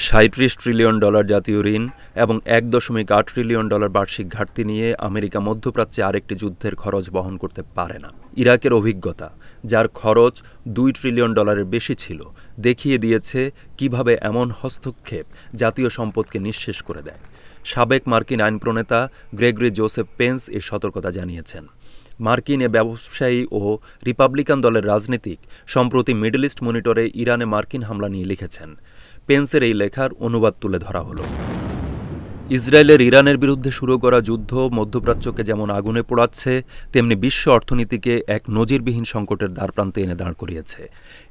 $৩৭ trillion জাতীয় ঋণ এবং $১.৮ ট্রিলিয়ন বার্ষিক ঘাটতি নিয়ে আমেরিকা মধ্যপ্রাচ্যে আরেকটি যুদ্ধের খরচ বহন করতে পারে না। ইরাকের অভিজ্ঞতা, যার খরচ $২ ট্রিলিয়ন বেশি ছিল, দেখিয়ে দিয়েছে কিভাবে এমন হস্তক্ষেপ জাতীয় সম্পদকে নিঃশেষ করে দেয়। সাবেক মার্কিন আইন প্রণেতা গ্রেগরি জোসেফ পেন্স এর সতর্কতা জানিয়েছেন। মার্কিন ব্যবসায়ী ও রিপাবলিকান দলের রাজনীতিক সম্প্রতি মিডল ইস্ট মনিটরে ইরানে মার্কিন হামলা নিয়ে লিখেছেন। পেন্সের এই লেখার অনুবাদ তুলে ধরা হলো। ইসরায়েলের ইরানের বিরুদ্ধে শুরু করা যুদ্ধ মধ্যপ্রাচ্যকে যেমন আগুনে পোড়াচ্ছে, তেমনি বিশ্ব অর্থনীতিকে এক নজিরবিহীন সংকটের দ্বারপ্রান্তে এনে দাঁড় করিয়েছে।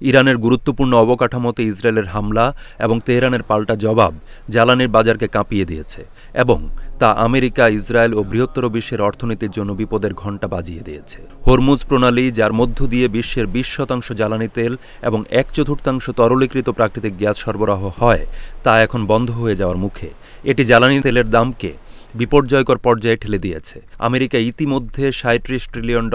ইরানের গুরুত্বপূর্ণ অবকাঠামোতে ইসরায়েলের হামলা এবং তেহরানের পাল্টা জবাব জ্বালানির বাজারকে কাঁপিয়ে দিয়েছে এবং তা আমেরিকা, ইসরায়েল ও বৃহত্তর বিশ্বের অর্থনীতির জন্য বিপদের ঘণ্টা বাজিয়ে দিয়েছে। হরমুজ প্রণালী, যার মধ্য দিয়ে বিশ্বের 20% জ্বালানি তেল এবং 1/4 তরলীকৃত প্রাকৃতিক গ্যাস সরবরাহ হয়, তা এখন বন্ধ হয়ে যাওয়ার মুখে। এটি জ্বালানি তেলের দামকে বিপর্যয়কর পর্যায়ে ঠেলে দিয়েছে। আমেরিকা ইতিমধ্যে $৩৭ ট্রিলিয়ন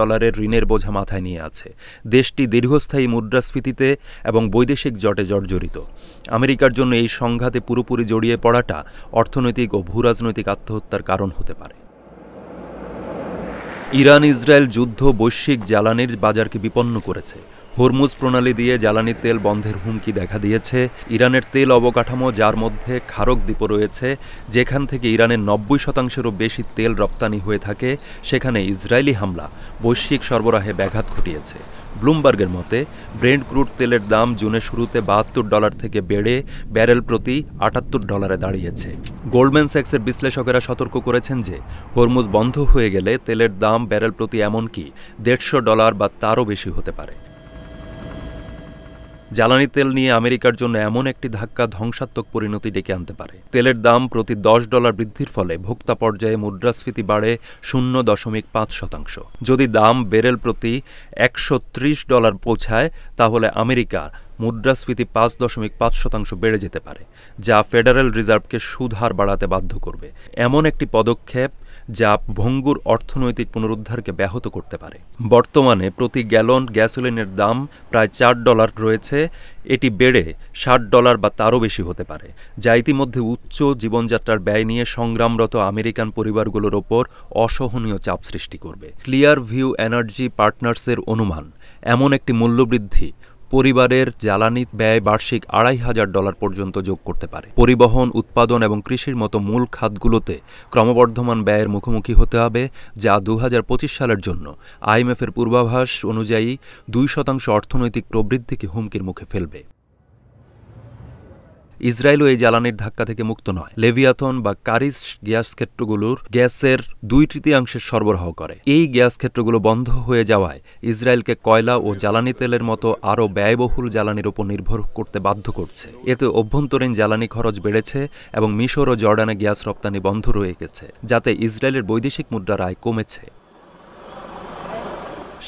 ঋণের বোঝা মাথায় নিয়ে আছে। দেশটি দীর্ঘস্থায়ী মুদ্রাস্ফীতিতে এবং বৈদেশিক জটে জর্জরিত। আমেরিকার জন্য এই সংঘাতে পুরোপুরি জড়িয়ে পড়াটা অর্থনৈতিক ও ভূরাজনৈতিক আত্মহত্যার কারণ হতে পারে। ইরান ইসরায়েল যুদ্ধ বৈশ্বিক জ্বালানির বাজারকে বিপন্ন করেছে। হরমুজ প্রণালী দিয়ে জ্বালানি তেল বন্ধের হুমকি দেখা দিয়েছে। ইরানের তেল অবকাঠামো, যার মধ্যে খারক দ্বীপ রয়েছে, যেখান থেকে ইরানের 90%-এরও বেশি তেল রপ্তানি হয়ে থাকে, সেখানে ইসরায়েলি হামলা বৈশ্বিক সরবরাহে ব্যাঘাত ঘটিয়েছে। ব্লুমবার্গের মতে ব্রেন্ট ক্রুড তেলের দাম জুনের শুরুতে $72 থেকে বেড়ে ব্যারেল প্রতি $78 দাঁড়িয়েছে। গোল্ডম্যান স্যাক্সের বিশ্লেষকেরা সতর্ক করেছেন যে হরমুজ বন্ধ হয়ে গেলে তেলের দাম ব্যারেল প্রতি এমনকি $150 বা তারও বেশি হতে পারে। জ্বালানি তেল নিয়ে আমেরিকার জন্য এমন একটি ধাক্কা ধ্বংসাত্মক পরিণতি ডেকে আনতে পারে। তেলের দাম প্রতি $10 বৃদ্ধির ফলে ভোক্তা পর্যায়ে মুদ্রাস্ফীতি বাড়ে 0.5%। যদি দাম ব্যারেল প্রতি $130 পৌঁছায়, তাহলে আমেরিকা মুদ্রাস্ফীতি 5.5% বেড়ে যেতে পারে, যা ফেডারেল রিজার্ভকে সুদ হার বাড়াতে বাধ্য করবে। এমন একটি পদক্ষেপ যা ভঙ্গুর অর্থনৈতিক পুনরুদ্ধারকে ব্যাহত করতে পারে। বর্তমানে প্রতি গ্যালন গ্যাসোলিনের দাম প্রায় $4 রয়েছে। এটি বেড়ে $60 বা তারও বেশি হতে পারে, যা ইতিমধ্যে উচ্চ জীবনযাত্রার ব্যয় নিয়ে সংগ্রামরত আমেরিকান পরিবারগুলোর ওপর অসহনীয় চাপ সৃষ্টি করবে। ক্লিয়ার ভিউ এনার্জি পার্টনার্সের অনুমান, এমন একটি মূল্যবৃদ্ধি পরিবারের জ্বালানি ব্যয় বার্ষিক $2,500 পর্যন্ত যোগ করতে পারে। পরিবহন, উৎপাদন এবং কৃষির মতো মূল খাতগুলোতে ক্রমবর্ধমান ব্যয়ের মুখোমুখি হতে হবে, যা 2025 সালের জন্য আইএমএফের পূর্বাভাস অনুযায়ী 2% অর্থনৈতিক প্রবৃদ্ধিকে হুমকির মুখে ফেলবে। ইসরায়েলও এই জ্বালানির ধাক্কা থেকে মুক্ত নয়। লেভিয়াথন বা কারিজ গ্যাস ক্ষেত্রগুলোর গ্যাসের 2/3 সরবরাহ করে। এই গ্যাস ক্ষেত্রগুলো বন্ধ হয়ে যাওয়ায় ইসরায়েলকে কয়লা ও জ্বালানি তেলের মতো আরও ব্যয়বহুল জ্বালানির উপর নির্ভর করতে বাধ্য করছে। এতে অভ্যন্তরীণ জ্বালানি খরচ বেড়েছে এবং মিশর ও জর্ডানে গ্যাস রপ্তানি বন্ধ রয়ে গেছে, যাতে ইসরায়েলের বৈদেশিক মুদ্রার আয় কমেছে।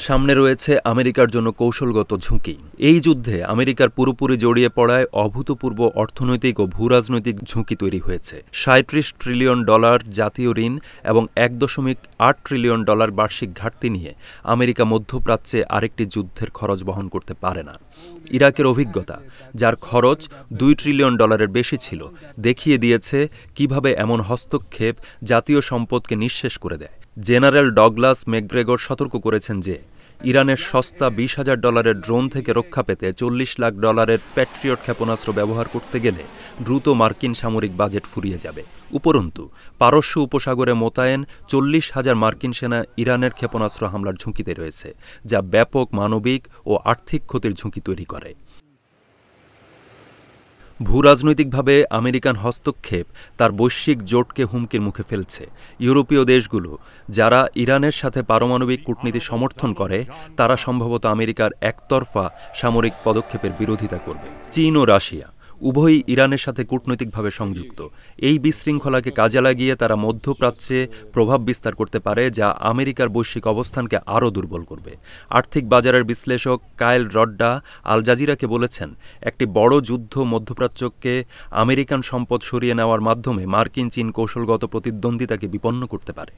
সামনে রয়েছে আমেরিকার জন্য কৌশলগত ঝুঁকি। এই যুদ্ধে আমেরিকার পুরোপুরি জড়িয়ে পড়ায় অভূতপূর্ব অর্থনৈতিক ও ভূরাজনৈতিক ঝুঁকি তৈরি হয়েছে। $৩৭ ট্রিলিয়ন জাতীয় ঋণ এবং $1.8 ট্রিলিয়ন বার্ষিক ঘাটতি নিয়ে আমেরিকা মধ্যপ্রাচ্যে আরেকটি যুদ্ধের খরচ বহন করতে পারে না। ইরাকের অভিজ্ঞতা, যার খরচ $2 ট্রিলিয়ন বেশি ছিল, দেখিয়ে দিয়েছে কিভাবে এমন হস্তক্ষেপ জাতীয় সম্পদকে নিঃশেষ করে দেয়। জেনারেল ডগলাস ম্যাকগ্রেগর সতর্ক করেছেন যে ইরানের সস্তা $20,000 ড্রোন থেকে রক্ষা পেতে $40 লাখ প্যাট্রিয়ট ক্ষেপণাস্ত্র ব্যবহার করতে গেলে দ্রুত মার্কিন সামরিক বাজেট ফুরিয়ে যাবে। উপরন্তু পারস্য উপসাগরে মোতায়েন 40,000 মার্কিন সেনা ইরানের ক্ষেপণাস্ত্র হামলার ঝুঁকিতে রয়েছে, যা ব্যাপক মানবিক ও আর্থিক ক্ষতির ঝুঁকি তৈরি করে। ভূরাজনৈতিকভাবে আমেরিকান হস্তক্ষেপ তার বৈশ্বিক জোটকে হুমকির মুখে ফেলছে। ইউরোপীয় দেশগুলো, যারা ইরানের সাথে পারমাণবিক কূটনীতি সমর্থন করে, তারা সম্ভবত আমেরিকার একতরফা সামরিক পদক্ষেপের বিরোধিতা করবে। চীন ও রাশিয়া উভয়ই ইরানের সাথে কূটনৈতিকভাবে সংযুক্ত। এই বিশৃঙ্খলাকে কাজে লাগিয়ে তারা মধ্যপ্রাচ্যে প্রভাব বিস্তার করতে পারে, যা আমেরিকার বৈশ্বিক অবস্থানকে আরও দুর্বল করবে। আর্থিক বাজারের বিশ্লেষক কাইল রড্ডা আল জাজিরাকে বলেছেন, একটি বড় যুদ্ধ মধ্যপ্রাচ্যকে আমেরিকান সম্পদ সরিয়ে নেওয়ার মাধ্যমে মার্কিন চীন কৌশলগত প্রতিদ্বন্দ্বিতাকে বিপন্ন করতে পারে।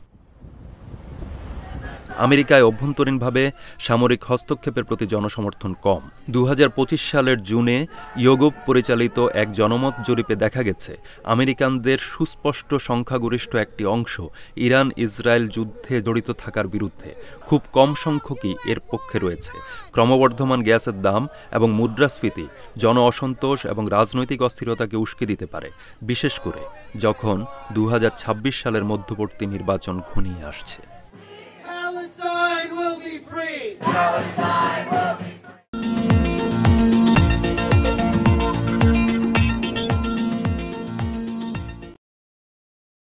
আমেরিকায় অভ্যন্তরীণভাবে সামরিক হস্তক্ষেপের প্রতি জনসমর্থন কম। 2025 সালের জুনে ইয়োগভ পরিচালিত এক জনমত জরিপে দেখা গেছে আমেরিকানদের সুস্পষ্ট সংখ্যাগরিষ্ঠ একটি অংশ ইরান ইসরায়েল যুদ্ধে জড়িত থাকার বিরুদ্ধে, খুব কম সংখ্যকই এর পক্ষে রয়েছে। ক্রমবর্ধমান গ্যাসের দাম এবং মুদ্রাস্ফীতি জন অসন্তোষ এবং রাজনৈতিক অস্থিরতাকে উস্কে দিতে পারে, বিশেষ করে যখন 2026 সালের মধ্যবর্তী নির্বাচন ঘনিয়ে আসছে।